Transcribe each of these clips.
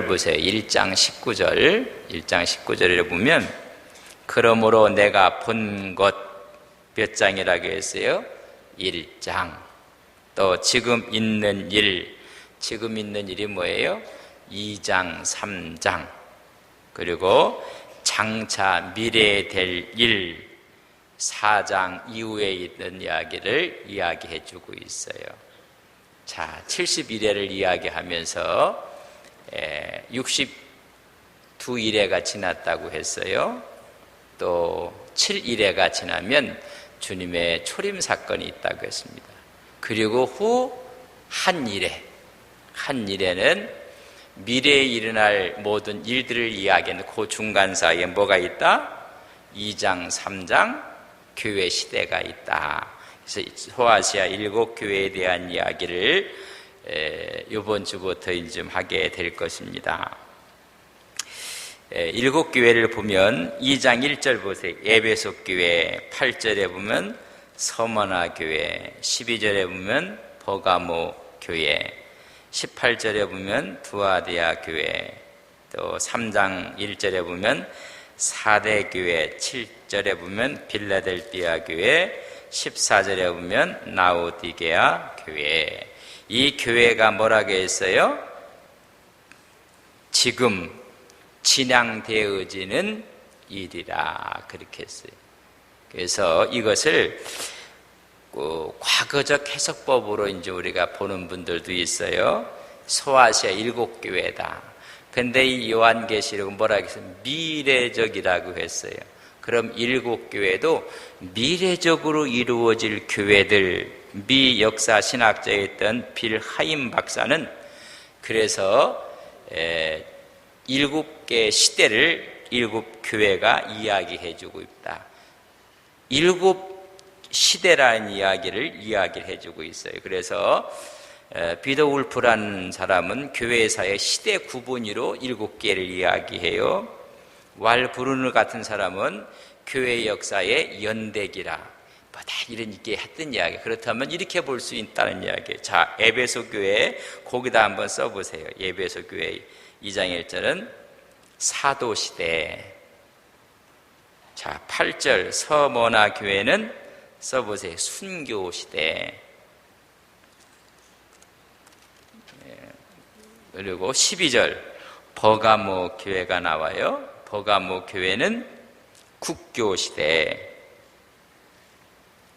보세요. 1장 19절에 보면 그러므로 내가 본 것 몇 장이라고 했어요? 1장. 또 지금 있는 일이 뭐예요? 2장, 3장. 그리고 장차 미래에 될 일 4장 이후에 있는 이야기를 이야기해 주고 있어요. 자, 71회를 이야기하면서 62일회가 지났다고 했어요. 또 7일회가 지나면 주님의 초림 사건이 있다고 했습니다. 그리고 후 한일회는 미래에 일어날 모든 일들을 이야기하는 그 중간 사이에 뭐가 있다? 2장, 3장 교회 시대가 있다. 그래서 소아시아 7교회에 대한 이야기를 이번 주부터 좀 하게 될 것입니다. 7교회를 보면 2장 1절 보세요. 에베소 교회, 8절에 보면 서머나 교회, 12절에 보면 버가모 교회, 18절에 보면 두아디아 교회, 또 3장 1절에 보면 사대 교회, 7절에 보면 빌라델비아 교회, 14절에 보면 라오디게아 교회. 이 교회가 뭐라고 했어요? 지금 진행되어지는 일이라 그렇게 했어요. 그래서 이것을 과거적 해석법으로 이제 우리가 보는 분들도 있어요. 소아시아 7교회다. 근데 이 요한계시록은 뭐라고 했어요? 미래적이라고 했어요. 그럼 7교회도 미래적으로 이루어질 교회들, 미역사 신학자였던 빌 하임 박사는 그래서 7개 시대를 7교회가 이야기해주고 있다. 7시대라는 이야기를 이야기해주고 있어요. 그래서 비더 울프라는 사람은 교회사의 시대 구분으로 7개를 이야기해요. 왈 브루너 같은 사람은 교회 역사의 연대기라 뭐다 이런 게 했던 이야기. 그렇다면 이렇게 볼 수 있다는 이야기예요. 자, 에베소 교회 거기다 한번 써보세요. 에베소 교회 2장 1절은 사도시대. 자, 8절 서머나 교회는 써보세요. 순교시대. 그리고 12절 버가모 교회가 나와요. 버가모 교회는 국교시대.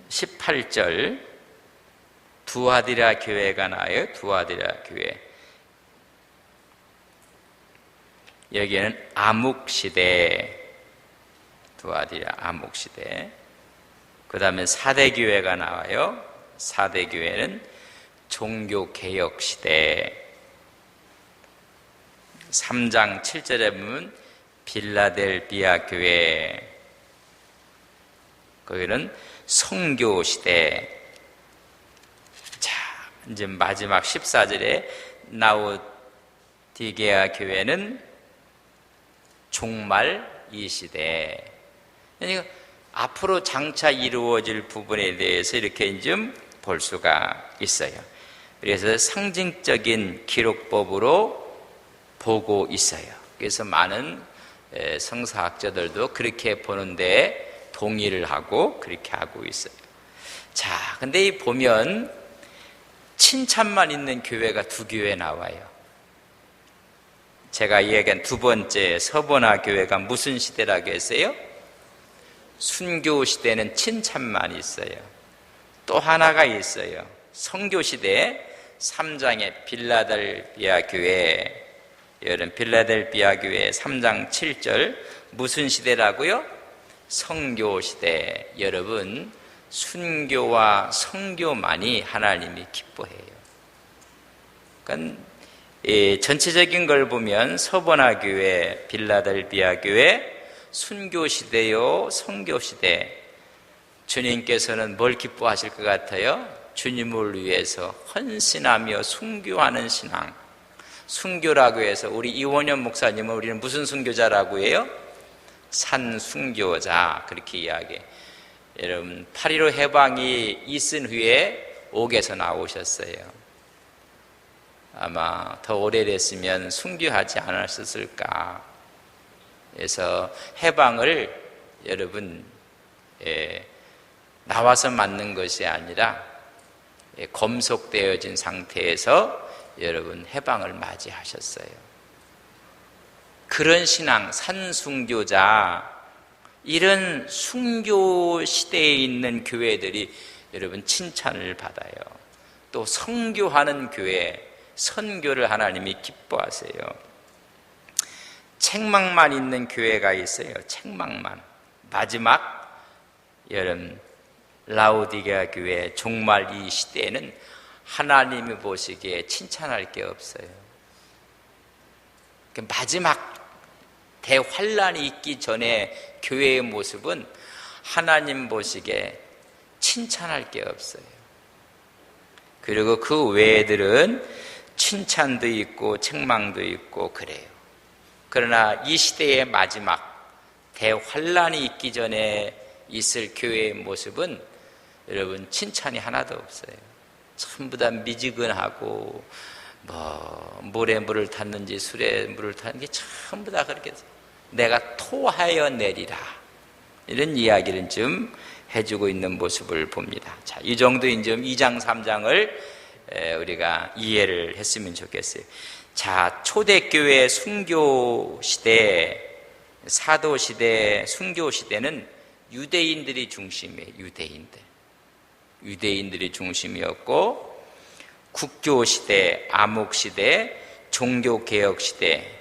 18절 두아디라 교회가 나와요. 두아디라 교회. 여기에는 암흑시대. 두아디라 암흑시대. 그 다음에 사대교회가 나와요. 사대교회는 종교개혁시대. 3장 7절에 보면 빌라델비아 교회. 거기는 성교시대. 자, 이제 마지막 14절에 라오디게아 교회는 종말 이 시대. 그러니까 앞으로 장차 이루어질 부분에 대해서 이렇게 좀 볼 수가 있어요. 그래서 상징적인 기록법으로 보고 있어요. 그래서 많은 성사학자들도 그렇게 보는데 동의를 하고 그렇게 하고 있어요. 자, 근데 보면 칭찬만 있는 교회가 2교회 나와요. 제가 이야기한 두 번째 서보나 교회가 무슨 시대라고 했어요? 순교 시대는 칭찬만 있어요. 또 하나가 있어요. 성교 시대 3장의 빌라델비아 교회. 여러분 빌라델비아 교회 3장 7절 무슨 시대라고요? 성교 시대. 여러분 순교와 성교만이 하나님이 기뻐해요. 그러니까 전체적인 걸 보면 서보나 교회, 빌라델비아 교회, 순교 시대요, 성교 시대. 주님께서는 뭘 기뻐하실 것 같아요? 주님을 위해서 헌신하며 순교하는 신앙. 순교라고 해서 우리 이원현 목사님은 우리는 무슨 순교자라고 해요? 산순교자. 그렇게 이야기해요. 여러분 8.15 해방이 있은 후에 옥에서 나오셨어요. 아마 더 오래됐으면 순교하지 않았을까. 그래서 해방을 여러분 나와서 맞는 것이 아니라 검속되어진 상태에서 여러분 해방을 맞이하셨어요. 그런 신앙, 산순교자, 이런 순교 시대에 있는 교회들이 여러분 칭찬을 받아요. 또 선교하는 교회, 선교를 하나님이 기뻐하세요. 책망만 있는 교회가 있어요. 책망만. 마지막 여러분 라오디게아 교회 종말 이 시대에는 하나님이 보시기에 칭찬할 게 없어요. 마지막 대환란이 있기 전에 교회의 모습은 하나님 보시기에 칭찬할 게 없어요. 그리고 그 외들은 칭찬도 있고 책망도 있고 그래요. 그러나 이 시대의 마지막 대환란이 있기 전에 있을 교회의 모습은 여러분 칭찬이 하나도 없어요. 전부 다 미지근하고 물에 물을 탔는지 술에 물을 탔는지 전부 다 그렇게 내가 토하여 내리라, 이런 이야기를 좀 해주고 있는 모습을 봅니다. 자, 이 정도인 점 2장 3장을 우리가 이해를 했으면 좋겠어요. 자, 초대교회 순교 시대, 사도 시대, 순교 시대는 유대인들이 중심이에요. 유대인들이 중심이었고, 국교 시대, 암흑 시대, 종교 개혁 시대,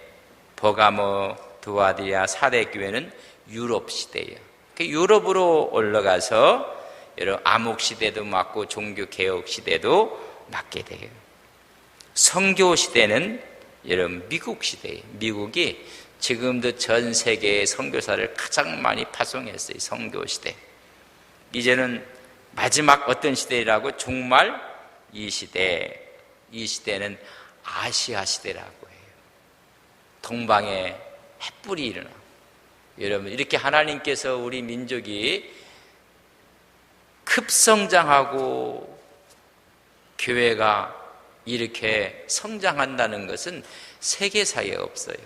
버가모, 두아디아, 사대교회는 유럽 시대예요. 유럽으로 올라가서 여러분 암흑 시대도 맞고 종교 개혁 시대도 맞게 돼요. 선교 시대는 여러분 미국 시대예요. 미국이 지금도 전 세계의 선교사를 가장 많이 파송했어요. 선교 시대. 이제는 마지막 어떤 시대라고? 종말 이 시대. 이 시대는 아시아 시대라고 해요. 동방에 햇불이 일어나. 여러분, 이렇게 하나님께서 우리 민족이 급성장하고 교회가 이렇게 성장한다는 것은 세계사에 없어요.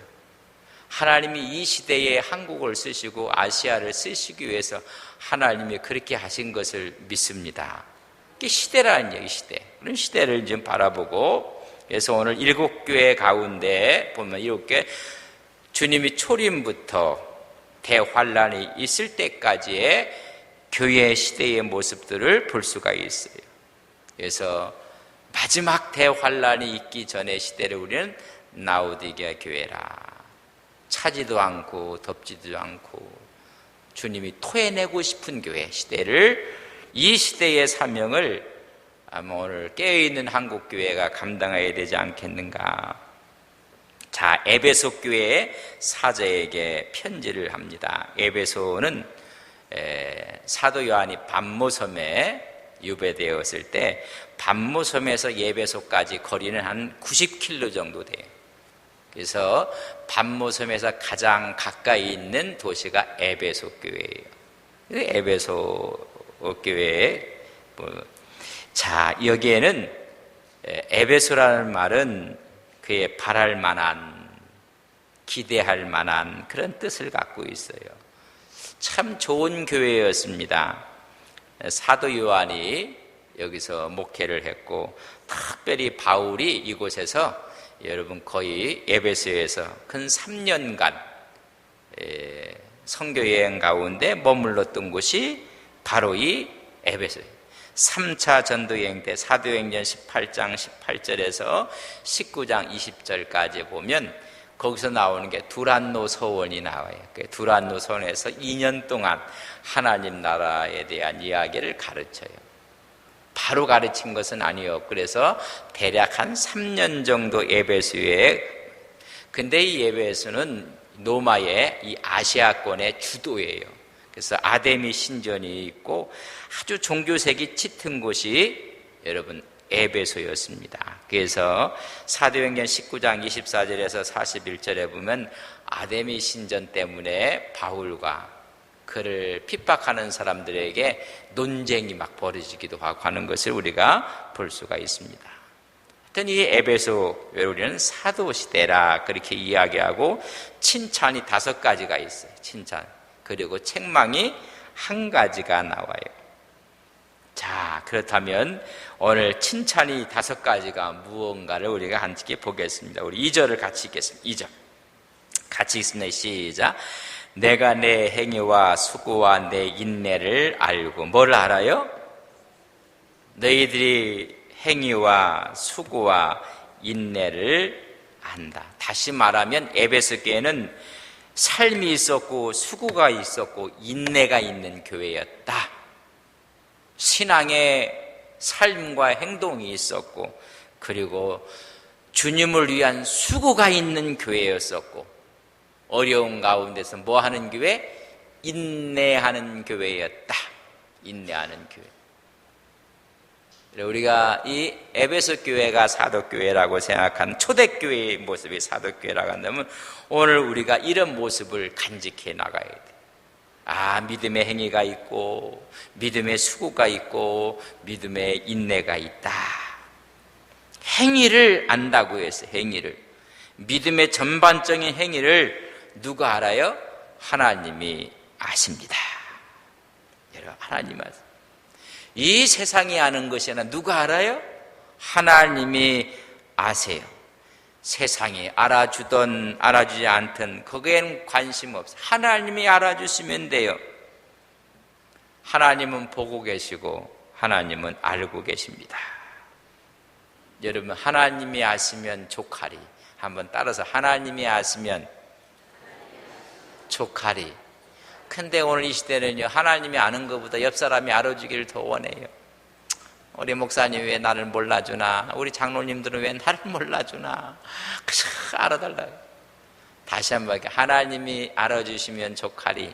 하나님이 이 시대에 한국을 쓰시고 아시아를 쓰시기 위해서 하나님이 그렇게 하신 것을 믿습니다. 이게 시대라는 얘기, 시대. 그런 시대를 좀 바라보고, 그래서 오늘 7교회 가운데 보면 7교회 주님이 초림부터 대환란이 있을 때까지의 교회 시대의 모습들을 볼 수가 있어요. 그래서 마지막 대환란이 있기 전의 시대를 우리는 라오디게아 교회라. 차지도 않고 덥지도 않고 주님이 토해내고 싶은 교회 시대를, 이 시대의 사명을 아마 오늘 깨어있는 한국교회가 감당해야 되지 않겠는가. 자, 에베소 교회의 사제에게 편지를 합니다. 에베소는 사도 요한이 밤모섬에 유배되었을 때 밤모섬에서 에베소까지 거리는 한 90km 정도 돼요. 그래서 밤모섬에서 가장 가까이 있는 도시가 에베소 교회예요. 에베소 교회. 자, 여기에는 에베소라는 말은 그의 바랄 만한, 기대할 만한 그런 뜻을 갖고 있어요. 참 좋은 교회였습니다. 사도 요한이 여기서 목회를 했고, 특별히 바울이 이곳에서 여러분 거의 에베소에서 근 3년간 선교여행 가운데 머물렀던 곳이 바로 이 에베소예요. 3차 전도여행 때 사도행전 18장 18절에서 19장 20절까지 보면 거기서 나오는 게 두란노 서원이 나와요. 그 두란노 서원에서 2년 동안 하나님 나라에 대한 이야기를 가르쳐요. 바로 가르친 것은 아니에요. 그래서 대략 한 3년 정도 에베소에, 근데 이 에베소는 로마의 이 아시아권의 주도예요. 그래서 아데미 신전이 있고 아주 종교색이 짙은 곳이 여러분 에베소였습니다. 그래서 사도행전 19장 24절에서 41절에 보면 아데미 신전 때문에 바울과 그를 핍박하는 사람들에게 논쟁이 막 벌어지기도 하고 하는 것을 우리가 볼 수가 있습니다. 하여튼 이 에베소 우리는 사도 시대라 그렇게 이야기하고 칭찬이 5가지가 있어요. 칭찬. 그리고 책망이 1가지가 나와요. 자, 그렇다면 오늘 칭찬이 5가지가 무언가를 우리가 함께 보겠습니다. 우리 2절을 같이 읽겠습니다. 2절 같이 읽습니다. 시작. 내가 내 행위와 수고와 내 인내를 알고. 뭘 알아요? 너희들이 행위와 수고와 인내를 안다. 다시 말하면 에베소 교회는 삶이 있었고 수고가 있었고 인내가 있는 교회였다. 신앙의 삶과 행동이 있었고 그리고 주님을 위한 수고가 있는 교회였었고 어려운 가운데서 뭐 하는 교회? 인내하는 교회였다. 인내하는 교회. 우리가 이 에베소 교회가 사도교회라고 생각하는 초대교회의 모습이 사도교회라고 한다면 오늘 우리가 이런 모습을 간직해 나가야 돼. 아, 믿음의 행위가 있고 믿음의 수고가 있고 믿음의 인내가 있다. 행위를 안다고 했어요. 행위를. 믿음의 전반적인 행위를 누가 알아요? 하나님이 아십니다. 여러분, 하나님 아세요. 이 세상이 아는 것이 아니라 누가 알아요? 하나님이 아세요. 세상이 알아주든 알아주지 않든 거기에는 관심 없어요. 하나님이 알아주시면 돼요. 하나님은 보고 계시고 하나님은 알고 계십니다. 여러분, 하나님이 아시면 족하리. 한번 따라서 하나님이 아시면 족하리. 근데 오늘 이 시대는요, 하나님이 아는 것보다 옆 사람이 알아주기를 더 원해요. 우리 목사님 왜 나를 몰라주나? 우리 장로님들은 왜 나를 몰라주나? 그저 알아달라고. 다시 한번 하나님이 알아주시면 족하리.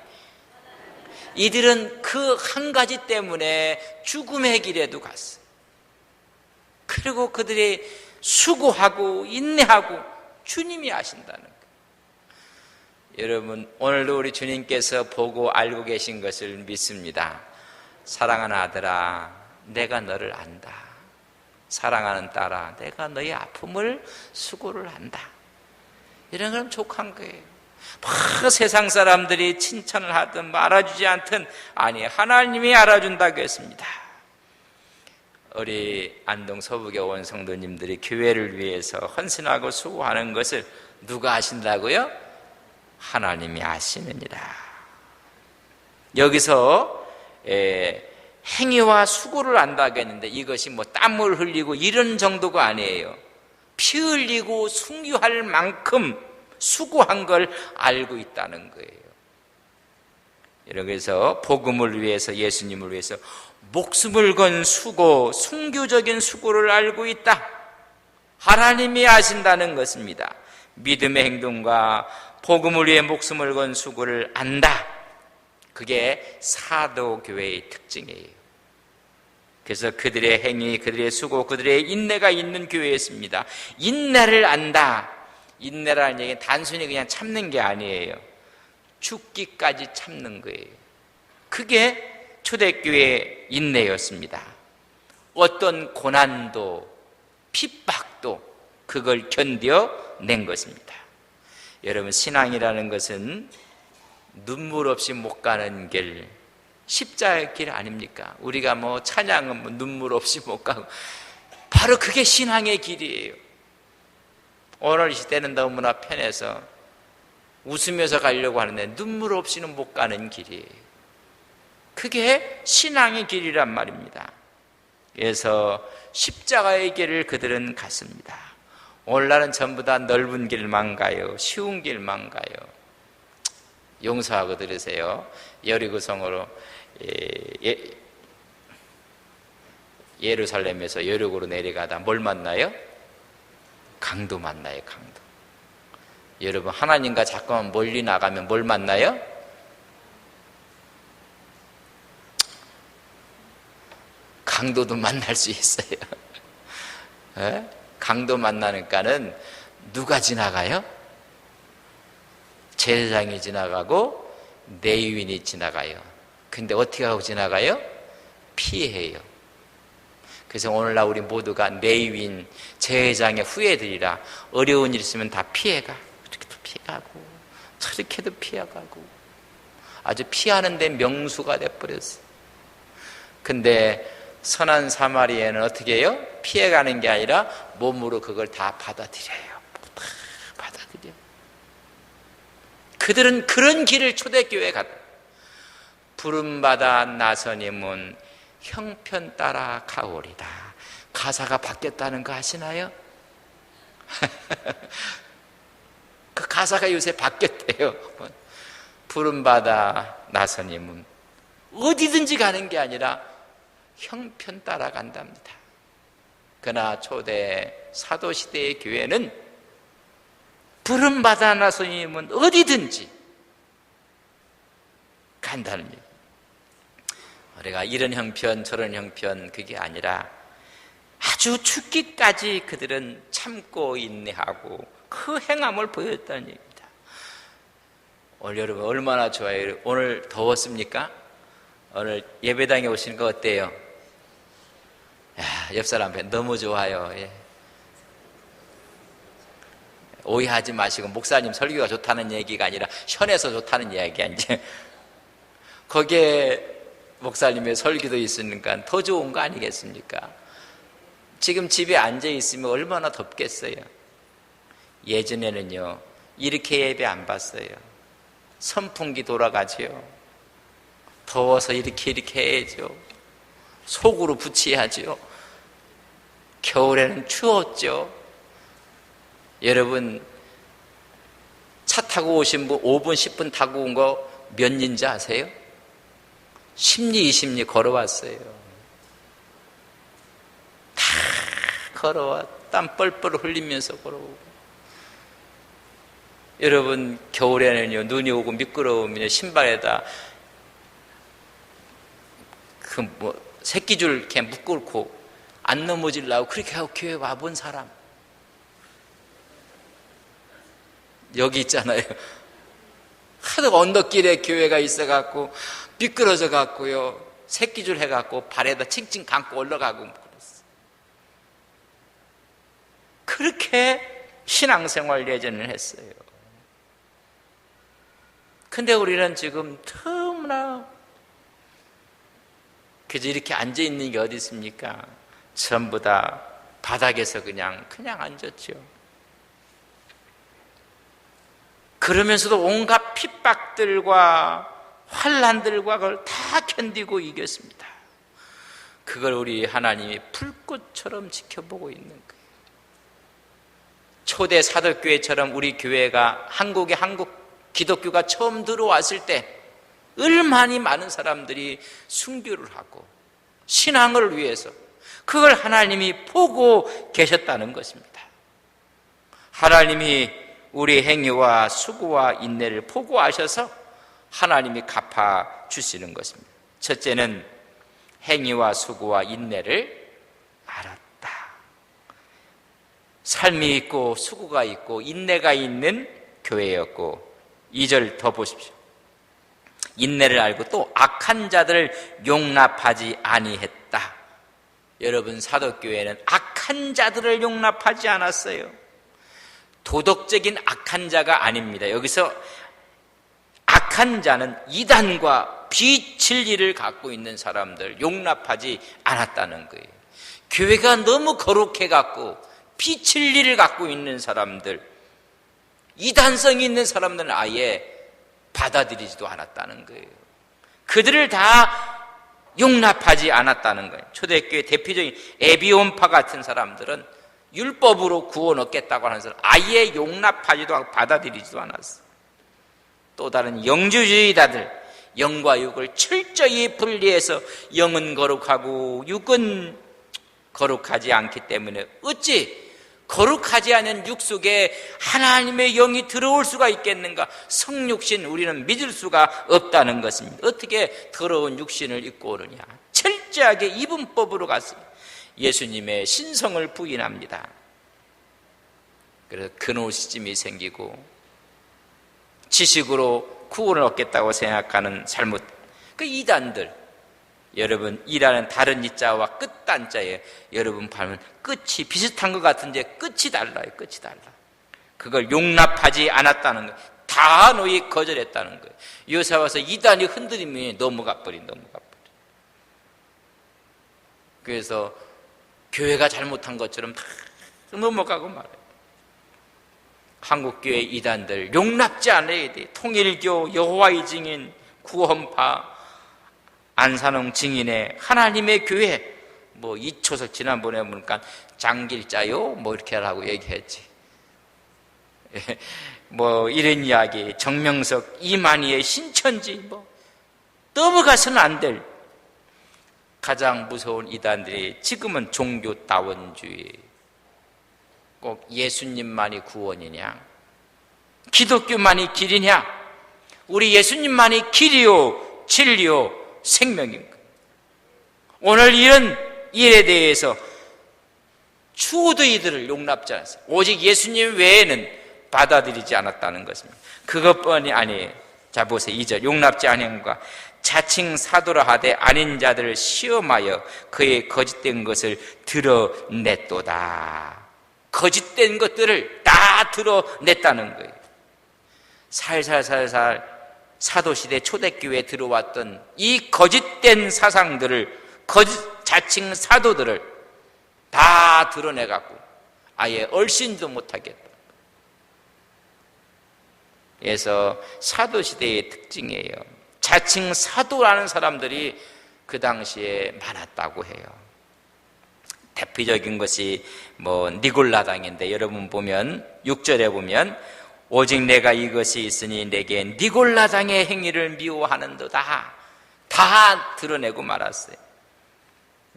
이들은 그 한 가지 때문에 죽음의 길에도 갔어요. 그리고 그들이 수고하고 인내하고 주님이 아신다는 거예요. 여러분, 오늘도 우리 주님께서 보고 알고 계신 것을 믿습니다. 사랑하는 아들아, 내가 너를 안다. 사랑하는 딸아, 내가 너의 아픔을 수고를 한다. 이런 건 족한 거예요. 막 세상 사람들이 칭찬을 하든 알아주지 않든 아니, 하나님이 알아준다고 했습니다. 우리 안동 서북에 온 성도님들이 교회를 위해서 헌신하고 수고하는 것을 누가 아신다고요? 하나님이 아시느니라. 여기서 행위와 수고를 안다고 했는데 이것이 뭐 땀을 흘리고 이런 정도가 아니에요. 피 흘리고 순교할 만큼 수고한 걸 알고 있다는 거예요. 그래서 복음을 위해서, 예수님을 위해서 목숨을 건 수고, 순교적인 수고를 알고 있다. 하나님이 아신다는 것입니다. 믿음의 행동과 복음을 위해 목숨을 건 수고를 안다. 그게 사도교회의 특징이에요. 그래서 그들의 행위, 그들의 수고, 그들의 인내가 있는 교회였습니다. 인내를 안다. 인내라는 얘기는 단순히 그냥 참는 게 아니에요. 죽기까지 참는 거예요. 그게 초대교회의 인내였습니다. 어떤 고난도, 핍박도 그걸 견뎌낸 것입니다. 여러분, 신앙이라는 것은 눈물 없이 못 가는 길, 십자가의 길 아닙니까? 우리가 뭐 찬양은 뭐 눈물 없이 못 가고 바로 그게 신앙의 길이에요. 오늘 이 시대는 너무나 편해서 웃으면서 가려고 하는데 눈물 없이는 못 가는 길이에요. 그게 신앙의 길이란 말입니다. 그래서 십자가의 길을 그들은 갔습니다. 오늘날은 전부 다 넓은 길만 가요. 쉬운 길만 가요. 용서하고 들으세요. 여리고성으로 예루살렘에서 여리고로 내려가다 뭘 만나요? 강도 만나요. 강도. 여러분, 하나님과 자꾸만 멀리 나가면 뭘 만나요? 강도도 만날 수 있어요. 네? 강도 만나니까는 누가 지나가요? 제사장이 지나가고 레위인이 지나가요. 근데 어떻게 하고 지나가요? 피해요. 그래서 오늘날 우리 모두가 내위인 제회장의 후예들이라 어려운 일 있으면 다 피해가, 이렇게도 피해가고 저렇게도 피해가고 아주 피하는 데 명수가 돼버렸어요. 근데 선한 사마리아는 어떻게 해요? 피해가는 게 아니라 몸으로 그걸 다 받아들여요. 다 받아들여. 그들은 그런 길을 초대교회에 갔다. 부름받아 나서님은 형편 따라 가오리다. 가사가 바뀌었다는 거 아시나요? 그 가사가 요새 바뀌었대요. 부름받아 나서님은 어디든지 가는 게 아니라 형편 따라 간답니다. 그러나 초대 사도시대의 교회는 부름받아 나서님은 어디든지 간다는 얘기. 우리가 이런 형편 저런 형편 그게 아니라 아주 죽기까지 그들은 참고 인내하고 그 행함을 보였다는 얘기입니다. 오늘 여러분 얼마나 좋아요. 오늘 더웠습니까? 오늘 예배당에 오시는 거 어때요? 야, 옆 사람 앞에 너무 좋아요. 예. 오해하지 마시고 목사님 설교가 좋다는 얘기가 아니라 현에서 좋다는 이야기야. 이제 거기에 목사님의 설교도 있으니까 더 좋은 거 아니겠습니까? 지금 집에 앉아 있으면 얼마나 덥겠어요. 예전에는요 이렇게 예배 안 봤어요. 선풍기 돌아가지요. 더워서 이렇게 해야죠. 속으로 붙여야죠. 겨울에는 추웠죠. 여러분 차 타고 오신 분 5분 10분 타고 온 거 몇 년인지 아세요? 10리 20리 걸어왔어요. 다 걸어와 땀 뻘뻘 흘리면서 걸어오고. 여러분 겨울에는요 눈이 오고 미끄러우면 신발에다 새끼줄 이렇게 묶고 안 넘어지려고 그렇게 하고 교회 와본 사람 여기 있잖아요. 하도 언덕길에 교회가 있어갖고 미끄러져 갖고요 새끼줄 해갖고 발에다 칭칭 감고 올라가고 그랬어. 그렇게 신앙생활 예전을 했어요. 근데 우리는 지금 너무나 그저 이렇게 앉아있는 게 어디 있습니까? 전부 다 바닥에서 그냥 앉았죠. 그러면서도 온갖 핍박들과 환난들과 그걸 다 견디고 이겼습니다. 그걸 우리 하나님이 불꽃처럼 지켜보고 있는 거예요. 초대 사도교회처럼 우리 교회가 한국 기독교가 처음 들어왔을 때 얼마나 많은 사람들이 순교를 하고 신앙을 위해서 그걸 하나님이 보고 계셨다는 것입니다. 하나님이 우리 행위와 수고와 인내를 보고하셔서 하나님이 갚아주시는 것입니다. 첫째는 행위와 수고와 인내를 알았다. 삶이 있고 수고가 있고 인내가 있는 교회였고 2절 더 보십시오. 인내를 알고 또 악한 자들을 용납하지 아니했다. 여러분 사도교회는 악한 자들을 용납하지 않았어요. 도덕적인 악한 자가 아닙니다. 여기서 악한 자는 이단과 비진리를 갖고 있는 사람들 용납하지 않았다는 거예요. 교회가 너무 거룩해 갖고 비진리를 갖고 있는 사람들, 이단성이 있는 사람들은 아예 받아들이지도 않았다는 거예요. 그들을 다 용납하지 않았다는 거예요. 초대교회 대표적인 에비온파 같은 사람들은 율법으로 구원 얻겠다고 하는 사람 아예 용납하지도 않고 받아들이지도 않았어요. 또 다른 영주주의자들 영과 육을 철저히 분리해서 영은 거룩하고 육은 거룩하지 않기 때문에 어찌 거룩하지 않은 육 속에 하나님의 영이 들어올 수가 있겠는가? 성육신 우리는 믿을 수가 없다는 것입니다. 어떻게 더러운 육신을 입고 오느냐? 철저하게 이분법으로 갔습니다. 예수님의 신성을 부인합니다. 그래서 근오시즘이 생기고 지식으로 구원을 얻겠다고 생각하는 잘못, 그 이단들, 여러분 이라는 다른 이자와 끝단자예요. 여러분 보면 끝이 비슷한 것 같은데 끝이 달라요. 끝이 달라. 그걸 용납하지 않았다는 거예요. 단호히 거절했다는 거예요. 요새 와서 이단이 흔들리면 넘어가 버려. 그래서 교회가 잘못한 것처럼 다 넘어가고 말아요. 한국교회 이단들 용납지 않아야 돼. 통일교, 여호와의 증인, 구원파, 안산홍 증인의 하나님의 교회, 뭐 이초석 지난번에 보니까 장길자요 뭐 이렇게 하라고 얘기했지. 뭐 이런 이야기, 정명석, 이만희의 신천지, 뭐 넘어가서는 안 될 가장 무서운 이단들이 지금은 종교다원주의, 꼭 예수님만이 구원이냐, 기독교만이 길이냐, 우리 예수님만이 길이요 진리요 생명인 거예요. 오늘 이런 일에 대해서 추호도 이들을 용납지 않았어요. 오직 예수님 외에는 받아들이지 않았다는 것입니다. 그것뿐이 아니에요. 자 보세요. 2절 용납지 아니함과 자칭 사도라 하되 아닌 자들을 시험하여 그의 거짓된 것을 드러냈도다. 거짓된 것들을 다 드러냈다는 거예요. 살살살살 사도시대 초대교회에 들어왔던 이 거짓된 사상들을, 자칭 사도들을 다 드러내갖고 아예 얼씬도 못하겠다. 그래서 사도시대의 특징이에요. 자칭 사도라는 사람들이 그 당시에 많았다고 해요. 대표적인 것이 뭐 니골라당인데, 여러분 보면 6절에 보면 오직 내가 이것이 있으니 내게 니골라당의 행위를 미워하는도다. 다 드러내고 말았어요.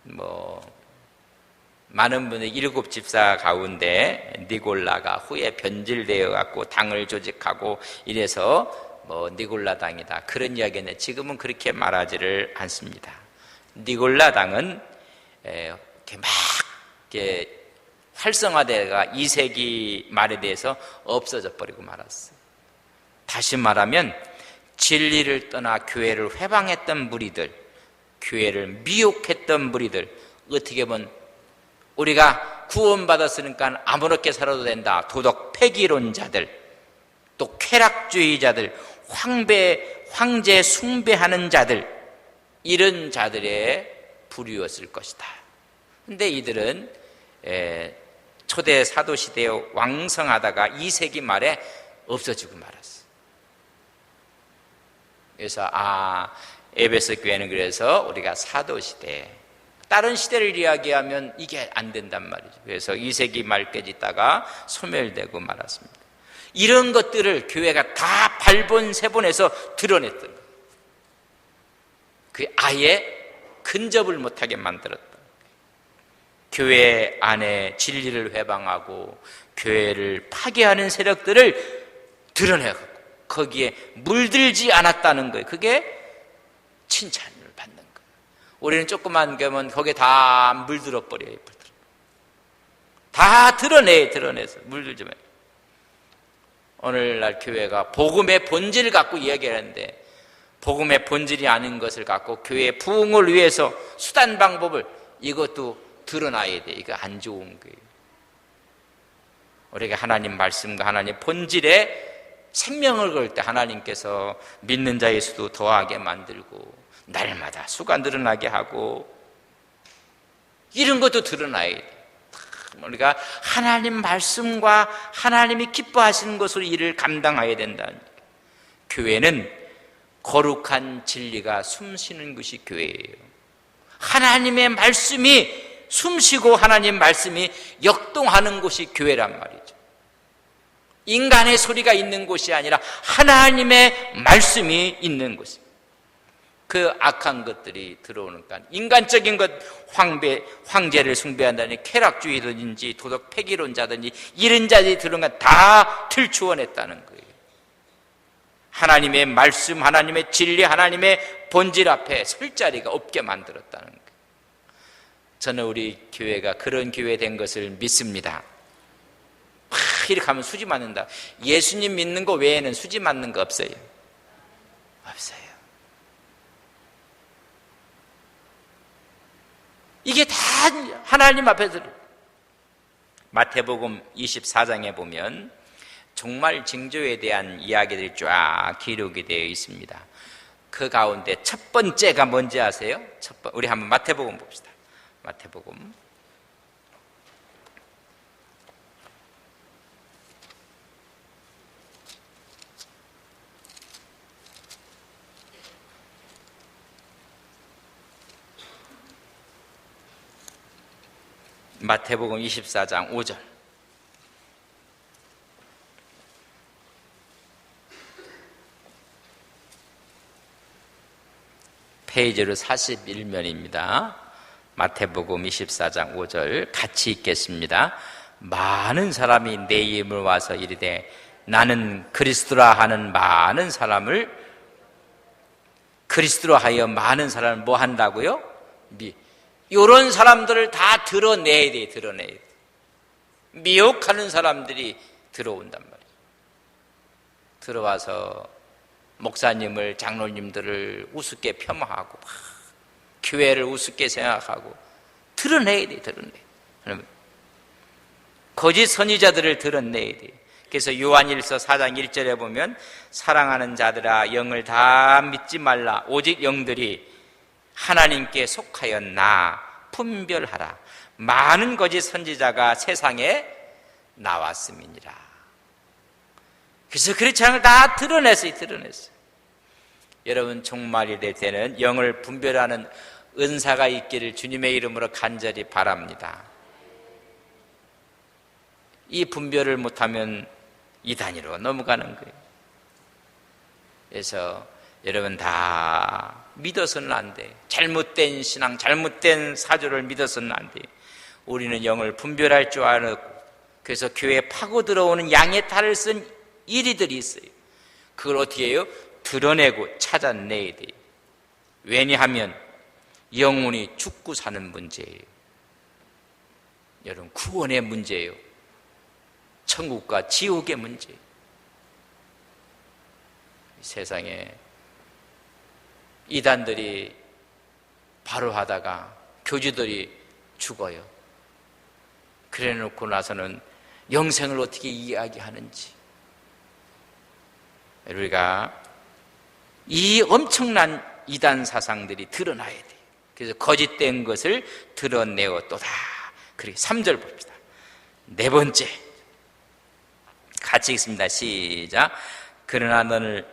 뭐 많은 분의 7 집사 가운데 니골라가 후에 변질되어 갖고 당을 조직하고 이래서 뭐 니골라당이다 그런 이야기는 지금은 그렇게 말하지를 않습니다. 니골라당은 이렇게 막 이렇게 활성화되가 2세기 말에 대해서 없어져 버리고 말았어요. 다시 말하면 진리를 떠나 교회를 회방했던 무리들, 교회를 미혹했던 무리들, 어떻게 보면 우리가 구원받았으니까 아무렇게 살아도 된다, 도덕 폐기론자들, 또 쾌락주의자들, 황제 숭배하는 자들, 이런 자들의 부류였을 것이다. 근데 이들은 초대 사도시대에 왕성하다가 2세기 말에 없어지고 말았어. 그래서 에베소 교회는 그래서 우리가 사도시대, 다른 시대를 이야기하면 이게 안 된단 말이죠. 그래서 2세기 말까지 있다가 소멸되고 말았습니다. 이런 것들을 교회가 다 발본세본해서 드러냈던 거예요. 그 아예 근접을 못하게 만들었다. 교회 안에 진리를 회방하고 교회를 파괴하는 세력들을 드러내고 거기에 물들지 않았다는 거예요. 그게 칭찬을 받는 거예요. 우리는 조그만 교회면 거기에 다 물들어 버려요. 다 드러내서 물들지 말고. 오늘날 교회가 복음의 본질을 갖고 이야기하는데 복음의 본질이 아닌 것을 갖고 교회의 부흥을 위해서 수단 방법을, 이것도 드러나야 돼. 이거 안 좋은 거예요. 우리가 하나님 말씀과 하나님 본질에 생명을 걸 때 하나님께서 믿는 자의 수도 더하게 만들고 날마다 수가 늘어나게 하고 이런 것도 드러나야 돼. 우리가 하나님 말씀과 하나님이 기뻐하시는 것으로 일을 감당해야 된다는 거예요. 교회는 거룩한 진리가 숨쉬는 것이 교회예요. 하나님의 말씀이 숨쉬고 하나님 말씀이 역동하는 곳이 교회란 말이죠. 인간의 소리가 있는 곳이 아니라 하나님의 말씀이 있는 곳입니다. 그 악한 것들이 들어오니까 인간적인 것, 황제를 숭배한다니 쾌락주의든지 도덕 폐기론자든지 이런 자들이 들어오니까 다 들추어냈다는 거예요. 하나님의 말씀, 하나님의 진리, 하나님의 본질 앞에 설 자리가 없게 만들었다는 거예요. 저는 우리 교회가 그런 교회 된 것을 믿습니다. 이렇게 하면 수지 맞는다. 예수님 믿는 거 외에는 수지 맞는 거 없어요. 없어요. 이게 다 하나님 앞에서. 마태복음 24장에 보면 종말 징조에 대한 이야기들이 쫙 기록이 되어 있습니다. 그 가운데 첫 번째가 뭔지 아세요? 우리 한번 마태복음 봅시다. 마태복음 24장 5절. 페이지로 41면입니다. 마태복음 24장 5절 같이 읽겠습니다. 많은 사람이 내 이름을 와서 이르되 나는 그리스도라 하는 많은 사람을, 그리스도로 하여 많은 사람을 뭐 한다고요? 이런 사람들을 다 드러내야 돼. 드러내야 돼. 미혹하는 사람들이 들어온단 말이에요. 들어와서 목사님을, 장로님들을 우습게 폄하하고 교회를 우습게 생각하고 드러내야 돼. 드러내. 거짓 선지자들을 드러내야 돼. 그래서 요한일서 4장 1절에 보면 사랑하는 자들아 영을 다 믿지 말라. 오직 영들이 하나님께 속하였나 분별하라. 많은 거짓 선지자가 세상에 나왔음이니라. 그래서 그렇지 않은 걸 다 드러냈어요. 여러분 종말이 되는 영을 분별하는 은사가 있기를 주님의 이름으로 간절히 바랍니다. 이 분별을 못하면 이단으로 넘어가는 거예요. 그래서 여러분 다 믿어서는 안 돼. 잘못된 신앙, 잘못된 사조를 믿어서는 안 돼. 우리는 영을 분별할 줄 알고, 그래서 교회에 파고 들어오는 양의 탈을 쓴 이리들이 있어요. 그걸 어떻게 해요? 드러내고 찾아내야 돼요. 왜냐하면 영혼이 죽고 사는 문제예요. 여러분 구원의 문제예요. 천국과 지옥의 문제예요. 세상에 이단들이 바로 하다가 교주들이 죽어요. 그래 놓고 나서는 영생을 어떻게 이야기하는지. 우리가 이 엄청난 이단 사상들이 드러나야 돼요. 그래서 거짓된 것을 드러내었도다. 그리고 3절 봅시다. 네 번째 같이 읽습니다. 시작. 그러나 너는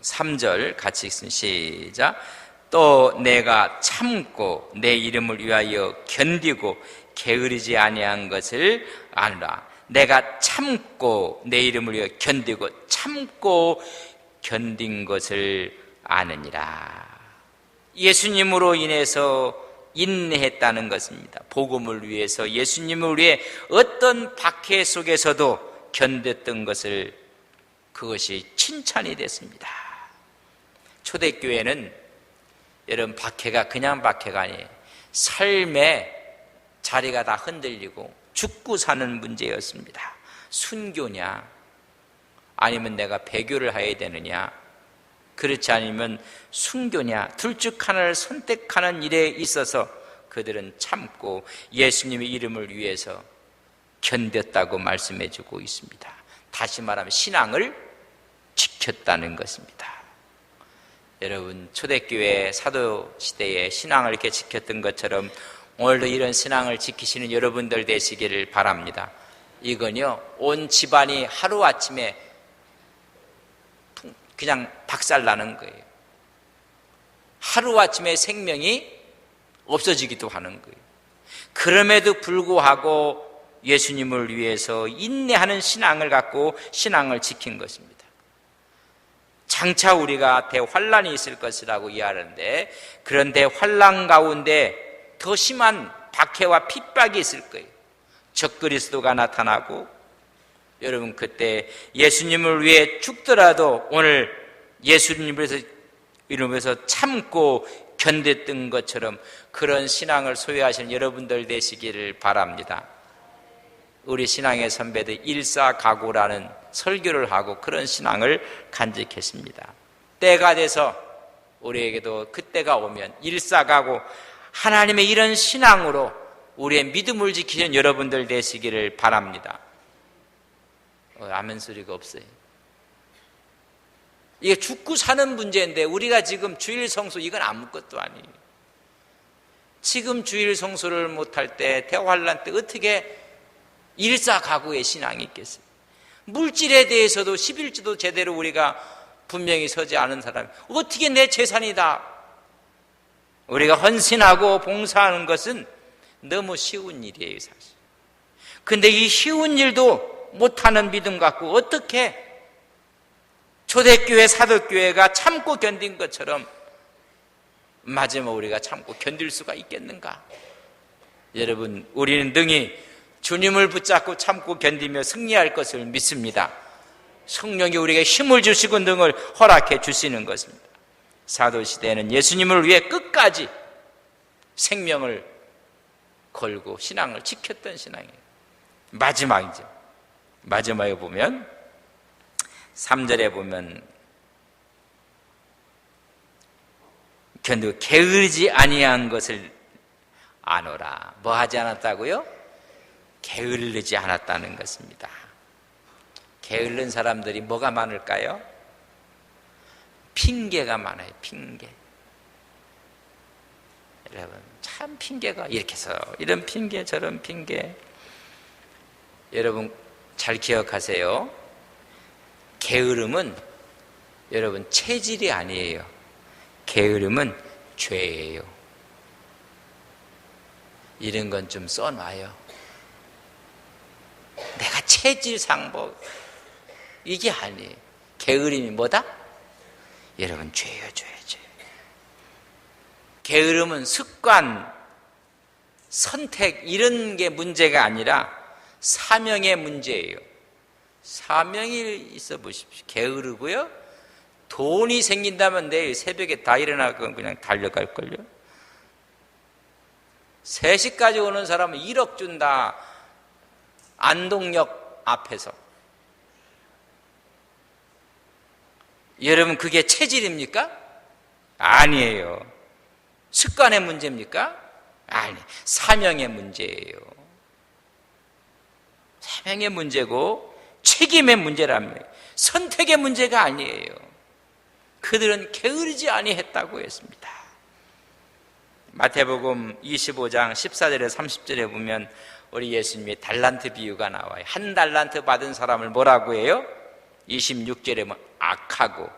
3절 같이 읽습니다. 시작. 또 내가 참고 내 이름을 위하여 견디고 게으르지 아니한 것을 아노라. 내가 참고 내 이름을 위하여 견디고 참고 견딘 것을 아느니라. 예수님으로 인해서 인내했다는 것입니다. 복음을 위해서 예수님을 위해 어떤 박해 속에서도 견뎠던 것을, 그것이 칭찬이 됐습니다. 초대교회는 여러분 박해가 그냥 박해가 아니에요. 삶의 자리가 다 흔들리고 죽고 사는 문제였습니다. 순교냐 아니면 내가 배교를 해야 되느냐, 그렇지 않으면 순교냐, 둘 중 하나를 선택하는 일에 있어서 그들은 참고 예수님의 이름을 위해서 견뎠다고 말씀해 주고 있습니다. 다시 말하면 신앙을 지켰다는 것입니다. 여러분 초대교회 사도시대에 신앙을 이렇게 지켰던 것처럼 오늘도 이런 신앙을 지키시는 여러분들 되시기를 바랍니다. 이건요 온 집안이 하루아침에 그냥 박살나는 거예요. 하루아침에 생명이 없어지기도 하는 거예요. 그럼에도 불구하고 예수님을 위해서 인내하는 신앙을 갖고 신앙을 지킨 것입니다. 장차 우리가 대환란이 있을 것이라고 이해하는데, 그런데 환란 가운데 더 심한 박해와 핍박이 있을 거예요. 적그리스도가 나타나고, 여러분 그때 예수님을 위해 죽더라도 오늘 예수님을 위해서 참고 견뎠던 것처럼 그런 신앙을 소유하시는 여러분들 되시기를 바랍니다. 우리 신앙의 선배들 일사각오라는 설교를 하고 그런 신앙을 간직했습니다. 때가 돼서 우리에게도 그때가 오면 일사각오, 하나님의 이런 신앙으로 우리의 믿음을 지키는 여러분들 되시기를 바랍니다. 아멘 소리가 없어요. 이게 죽고 사는 문제인데 우리가 지금 주일 성수 이건 아무것도 아니에요. 지금 주일 성수를 못할 때 대환란 때 어떻게 일사가구의 신앙이 있겠어요? 물질에 대해서도 11조도 제대로 우리가 분명히 서지 않은 사람이 어떻게 내 재산이다. 우리가 헌신하고 봉사하는 것은 너무 쉬운 일이에요, 사실. 근데 이 쉬운 일도 못하는 믿음 갖고 어떻게 초대교회, 사도교회가 참고 견딘 것처럼 마지막 우리가 참고 견딜 수가 있겠는가? 여러분, 우리는 능히 주님을 붙잡고 참고 견디며 승리할 것을 믿습니다. 성령이 우리에게 힘을 주시고 능을 허락해 주시는 것입니다. 사도시대에는 예수님을 위해 끝까지 생명을 걸고 신앙을 지켰던 신앙이에요. 마지막이죠. 마지막에 보면 3절에 보면 견디고 게으르지 아니한 것을 아노라. 뭐 하지 않았다고요? 게을르지 않았다는 것입니다. 게을른 사람들이 뭐가 많을까요? 핑계가 많아요. 핑계. 여러분 참 핑계가 이렇게 해서 이런 핑계 저런 핑계. 여러분 잘 기억하세요. 게으름은 여러분 체질이 아니에요. 게으름은 죄예요. 이런 건 좀 써놔요. 내가 체질상 뭐 이게 아니에요. 게으름이 뭐다? 여러분 죄예요. 죄. 게으름은 습관, 선택 이런 게 문제가 아니라 사명의 문제예요. 사명이 있어 보십시오. 게으르고요. 돈이 생긴다면 내일 새벽에 다 일어나고 그냥 달려갈걸요. 3시까지 오는 사람은 1억 준다. 안동역 앞에서. 여러분 그게 체질입니까? 아니에요. 습관의 문제입니까? 아니, 사명의 문제예요. 사명의 문제고 책임의 문제랍니다. 선택의 문제가 아니에요. 그들은 게으르지 아니했다고 했습니다. 마태복음 25장 14절에 30절에 보면 우리 예수님의 달란트 비유가 나와요. 한 달란트 받은 사람을 뭐라고 해요? 26절에 보면 악하고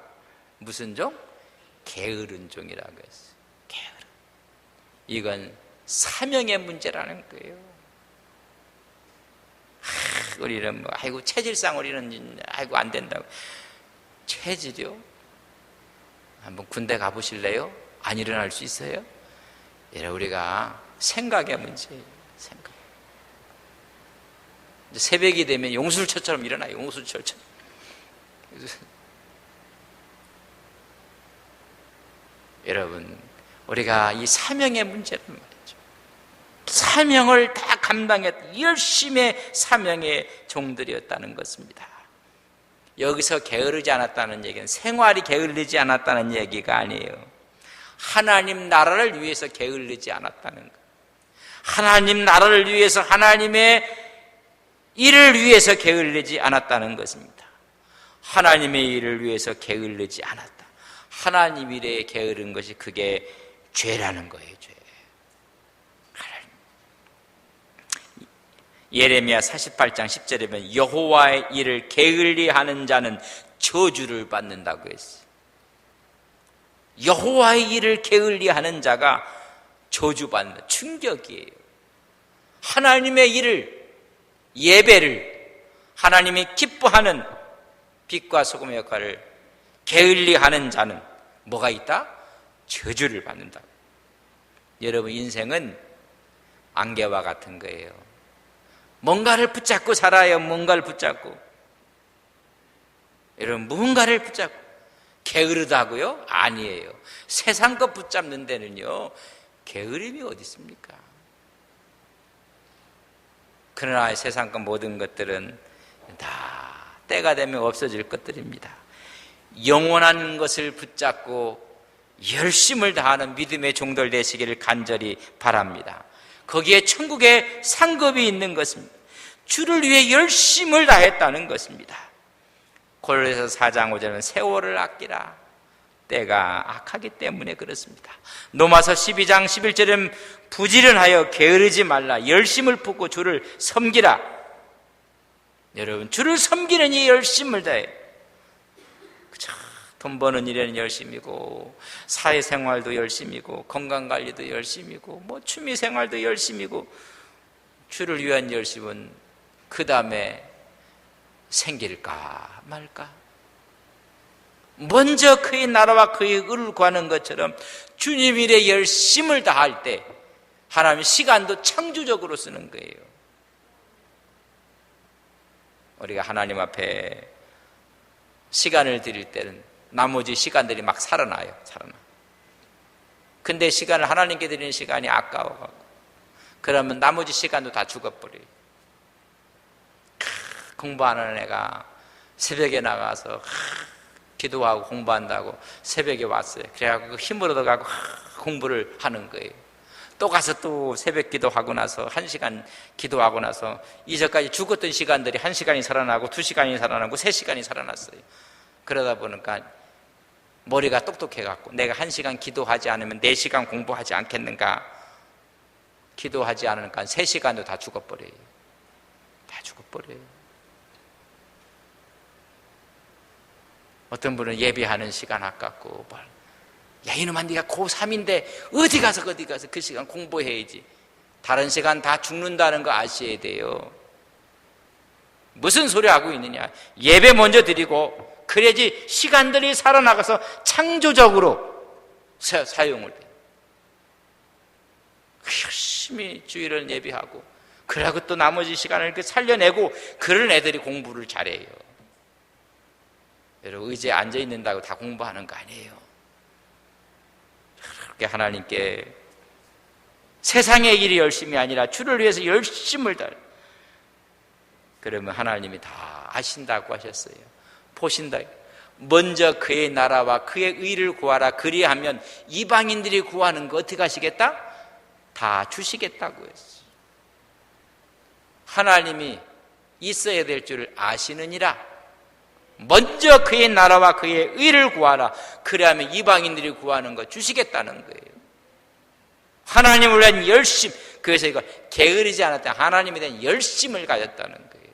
무슨 종? 게으른 종이라고 했어요. 게으른. 이건 사명의 문제라는 거예요. 우리는 뭐 아이고 체질상 우리는 아이고 안 된다고. 체질이요? 한번 군대 가보실래요? 안 일어날 수 있어요? 이래 우리가 생각의 문제예요. 생각. 이제 새벽이 되면 용술철처럼 일어나요. 용술철처럼. 여러분, 우리가 이 사명의 문제란 말이죠. 사명을 다 감당했, 열심히 사명의 종들이었다는 것입니다. 여기서 게으르지 않았다는 얘기는 생활이 게을르지 않았다는 얘기가 아니에요. 하나님 나라를 위해서 게을르지 않았다는 것. 하나님 나라를 위해서 하나님의 일을 위해서 게을르지 않았다는 것입니다. 하나님의 일을 위해서 게을르지 않았다. 하나님 일에 게으른 것이 그게 죄라는 거예요. 죄. 예레미야 48장 10절에 보면 여호와의 일을 게을리하는 자는 저주를 받는다고 했어요. 여호와의 일을 게을리하는 자가 저주받는다. 충격이에요. 하나님의 일을, 예배를, 하나님이 기뻐하는 빛과 소금의 역할을 게을리하는 자는 뭐가 있다? 저주를 받는다. 여러분 인생은 안개와 같은 거예요. 뭔가를 붙잡고 살아요. 뭔가를 붙잡고. 여러분 무언가를 붙잡고 게으르다고요? 아니에요. 세상 것 붙잡는 데는요 게으름이 어디 있습니까? 그러나 세상 것 모든 것들은 다 때가 되면 없어질 것들입니다. 영원한 것을 붙잡고 열심을 다하는 믿음의 종들 되시기를 간절히 바랍니다. 거기에 천국의 상급이 있는 것입니다. 주를 위해 열심을 다했다는 것입니다. 골로새서 4장 5절은 세월을 아끼라. 때가 악하기 때문에 그렇습니다. 로마서 12장 11절은 부지런하여 게으르지 말라. 열심을 붓고 주를 섬기라. 여러분, 주를 섬기는 이 열심을 다해. 그쵸? 돈 버는 일에는 열심이고, 사회생활도 열심이고, 건강관리도 열심이고, 뭐 취미생활도 열심이고, 주를 위한 열심은 그 다음에 생길까 말까? 먼저 그의 나라와 그의 의를 구하는 것처럼 주님 일에 열심을 다할 때 하나님 시간도 창조적으로 쓰는 거예요. 우리가 하나님 앞에 시간을 드릴 때는 나머지 시간들이 막 살아나요. 근데 시간을 하나님께 드리는 시간이 아까워가고, 그러면 나머지 시간도 다 죽어버려요. 공부하는 애가 새벽에 나가서 기도하고 공부한다고 새벽에 왔어요. 그래갖고 힘을 얻어가고 공부를 하는 거예요. 또 가서 또 새벽 기도하고 나서 1시간 기도하고 나서 이전까지 죽었던 시간들이 1시간이 살아나고 2시간이 살아나고 3시간이 살아났어요. 그러다 보니까 머리가 똑똑해갖고 내가 1시간 기도하지 않으면 4시간 공부하지 않겠는가? 기도하지 않으니까 3시간도 다 죽어버려요. 다 죽어버려요. 어떤 분은 예배하는 시간 아깝고, 야, 이놈아, 네가 고3인데 어디 가서 그 시간 공부해야지. 다른 시간 다 죽는다는 거 아셔야 돼요. 무슨 소리 하고 있느냐? 예배 먼저 드리고, 그래야지 시간들이 살아나가서 창조적으로 사용을 돼. 열심히 주일을 예배하고, 그러고 또 나머지 시간을 살려내고, 그런 애들이 공부를 잘해요. 여러분, 의자에 앉아있는다고 다 공부하는 거 아니에요. 그렇게 하나님께 세상의 일이 열심이 아니라 주를 위해서 열심을 다해. 그러면 하나님이 다 아신다고 하셨어요. 보신다. 먼저 그의 나라와 그의 의를 구하라. 그리하면 이방인들이 구하는 거 어떻게 하시겠다? 다 주시겠다고 했어요. 하나님이 있어야 될 줄 아시느니라. 먼저 그의 나라와 그의 의를 구하라. 그래야면 이방인들이 구하는 거 주시겠다는 거예요. 하나님을 위한 열심. 그래서 이거 게으르지 않았다. 하나님에 대한 열심을 가졌다는 거예요.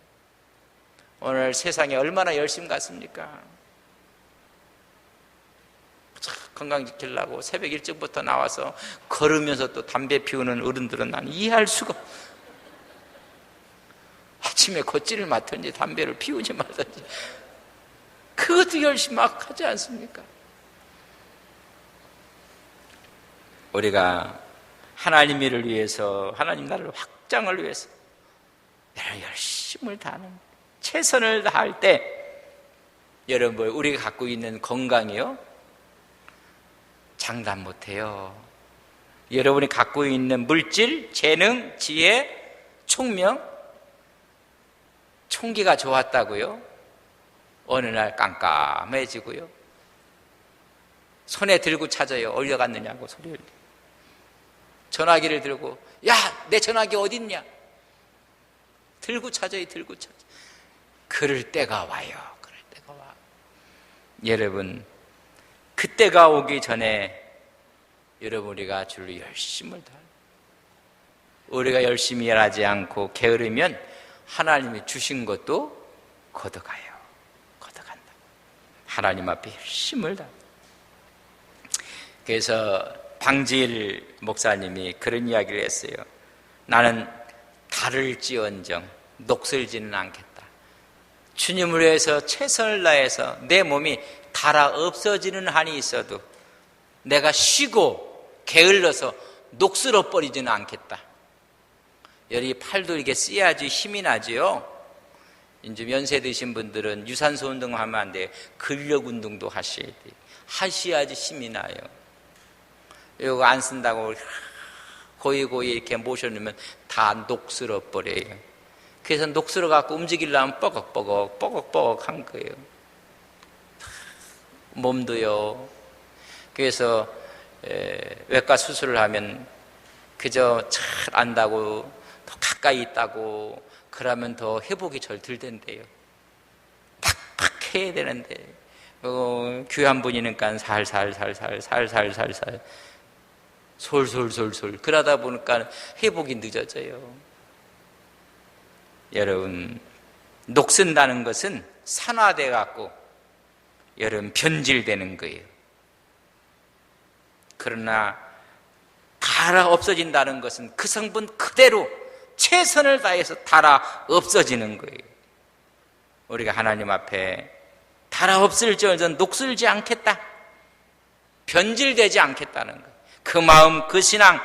오늘 세상에 얼마나 열심 같습니까? 건강 지키려고 새벽 일찍부터 나와서 걸으면서 또 담배 피우는 어른들은 난 이해할 수가 없어. 아침에 걷지를 맡든지 담배를 피우지 말든지 그것도 열심히 막 하지 않습니까? 우리가 하나님 일을 위해서, 하나님 나라를 확장을 위해서 열심을 다하는, 최선을 다할 때 여러분, 우리가 갖고 있는 건강이요, 장담 못해요. 여러분이 갖고 있는 물질, 재능, 지혜, 총명, 총기가 좋았다고요? 어느 날 깜깜해지고요. 손에 들고 찾아요. 어디로 갔느냐고 소리를. 전화기를 들고, 야, 내 전화기 어딨냐? 들고 찾아요. 들고 찾아. 그럴 때가 와요. 그럴 때가 와. 여러분, 그때가 오기 전에 여러분, 우리가 주를 열심을 다해. 우리가 열심히 일하지 않고 게으르면 하나님이 주신 것도 걷어가요. 하나님 앞에 열심을 다. 그래서 방지일 목사님이 그런 이야기를 했어요. 나는 달을지언정 녹슬지는 않겠다. 주님을 위해서 최선을 다해서 내 몸이 닳아 없어지는 한이 있어도 내가 쉬고 게을러서 녹슬어 버리지는 않겠다. 여기 팔도 이렇게 쓰야지 힘이 나지요. 이제 연세 드신 분들은 유산소 운동하면 안 돼요. 근력 운동도 하셔야 돼요. 하셔야지 힘이 나요. 이거 안 쓴다고 고이 이렇게 모셔놓으면 다 녹슬어 버려요. 그래서 녹슬어 갖고 움직이려면 뻐걱뻐걱 한 거예요. 몸도요. 그래서 외과 수술을 하면 그저 잘 안다고 더 가까이 있다고 그러면 더 회복이 절 덜 된대요. 팍팍 해야 되는데 귀한 분이니까 살살살살살살살살 솔솔솔솔 그러다 보니까 회복이 늦어져요. 여러분, 녹슨다는 것은 산화돼 갖고 여러분 변질되는 거예요. 그러나 달아 없어진다는 것은 그 성분 그대로 최선을 다해서 달아 없어지는 거예요. 우리가 하나님 앞에 달아 없을지언정 녹슬지 않겠다, 변질되지 않겠다는 거예요. 그 마음, 그 신앙.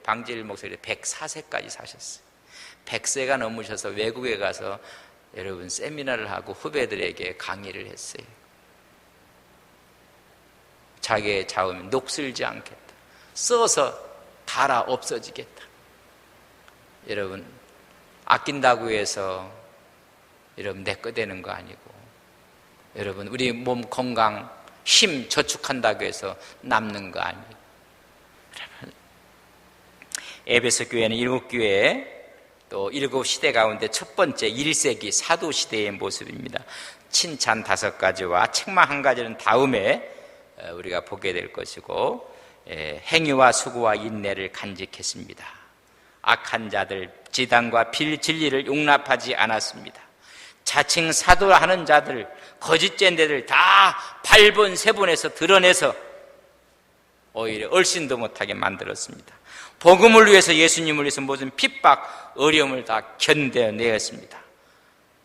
방질 목사님 104세까지 사셨어요. 100세가 넘으셔서 외국에 가서 여러분 세미나를 하고 후배들에게 강의를 했어요. 자기의 자음이 녹슬지 않겠다, 써서 달아 없어지겠다. 여러분, 아낀다고 해서 여러분 내 거 되는 거 아니고, 여러분 우리 몸 건강, 힘 저축한다고 해서 남는 거 아니에요. 에베소 교회는 7교회 또 7시대 가운데 첫 번째 1세기 사도시대의 모습입니다. 칭찬 5가지와 책망 1가지는 다음에 우리가 보게 될 것이고, 행위와 수고와 인내를 간직했습니다. 악한 자들, 지단과 비진리를 용납하지 않았습니다. 자칭 사도하는 자들, 거짓죄인들 다 발본 세본에서 드러내서 오히려 얼씬도 못하게 만들었습니다. 복음을 위해서, 예수님을 위해서 모든 핍박, 어려움을 다 견뎌내었습니다.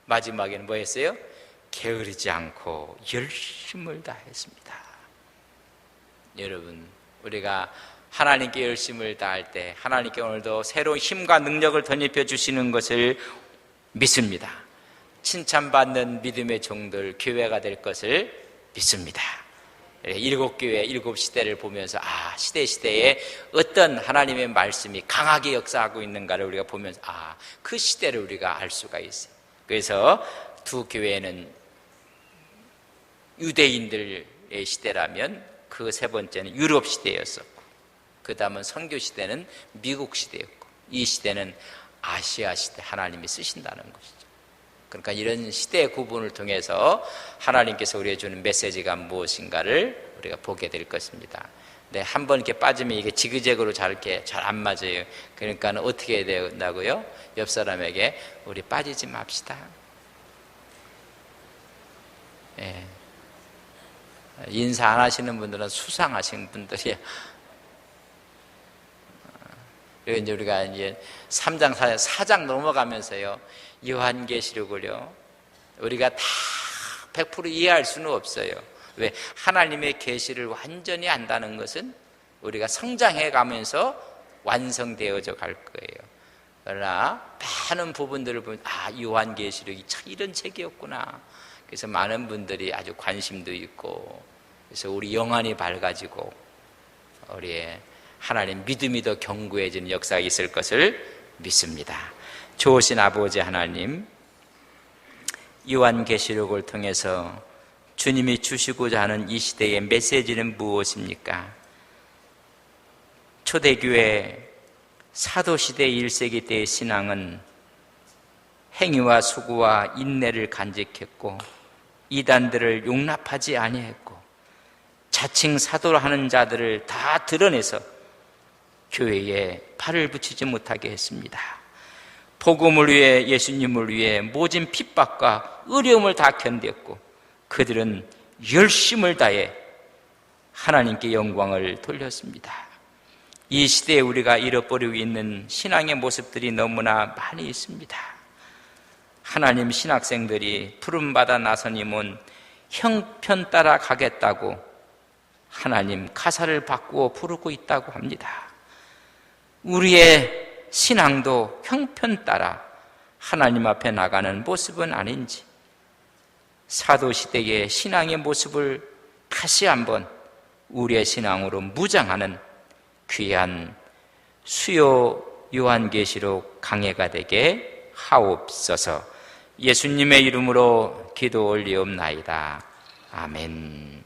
마지막에는 뭐 했어요? 게으르지 않고 열심을 다했습니다. 여러분, 우리가 하나님께 열심을 다할 때 하나님께 오늘도 새로운 힘과 능력을 덧입혀 주시는 것을 믿습니다. 칭찬받는 믿음의 종들, 교회가 될 것을 믿습니다. 7교회, 7시대를 보면서 시대에 어떤 하나님의 말씀이 강하게 역사하고 있는가를 우리가 보면서 그 시대를 우리가 알 수가 있어요. 그래서 두 교회는 유대인들의 시대라면 그 세 번째는 유럽 시대였었고, 그 다음은 선교 시대는 미국 시대였고, 이 시대는 아시아 시대, 하나님이 쓰신다는 것이죠. 그러니까 이런 시대 구분을 통해서 하나님께서 우리에게 주는 메시지가 무엇인가를 우리가 보게 될 것입니다. 네, 한번 이렇게 빠지면 이게 지그재그로 잘 안 맞아요. 그러니까 어떻게 해야 된다고요? 옆 사람에게 우리 빠지지 맙시다. 예. 인사 안 하시는 분들은 수상하신 분들이에요. 그리고 이제 우리가 이제 3장, 4장 넘어가면서요, 요한계시록을요, 우리가 다 100% 이해할 수는 없어요. 왜? 하나님의 계시를 완전히 안다는 것은 우리가 성장해 가면서 완성되어져 갈 거예요. 그러나 많은 부분들을 보면 요한계시록이 참 이런 책이었구나. 그래서 많은 분들이 아주 관심도 있고, 그래서 우리 영안이 밝아지고 우리의 하나님 믿음이 더 견고해지는 역사가 있을 것을 믿습니다. 좋으신 아버지 하나님, 요한계시록을 통해서 주님이 주시고자 하는 이 시대의 메시지는 무엇입니까? 초대교회 사도시대 1세기 때의 신앙은 행위와 수고와 인내를 간직했고, 이단들을 용납하지 아니했고, 자칭 사도를 하는 자들을 다 드러내서 교회에 팔을 붙이지 못하게 했습니다. 복음을 위해, 예수님을 위해 모진 핍박과 어려움을 다 견뎠고, 그들은 열심을 다해 하나님께 영광을 돌렸습니다. 이 시대에 우리가 잃어버리고 있는 신앙의 모습들이 너무나 많이 있습니다. 하나님 신학생들이 푸름받아 나서님은 형편 따라 가겠다고 하나님 가사를 바꾸어 부르고 있다고 합니다. 우리의 신앙도 형편 따라 하나님 앞에 나가는 모습은 아닌지, 사도시대의 신앙의 모습을 다시 한번 우리의 신앙으로 무장하는 귀한 수요 요한계시록 강해가 되게 하옵소서. 예수님의 이름으로 기도 올리옵나이다. 아멘.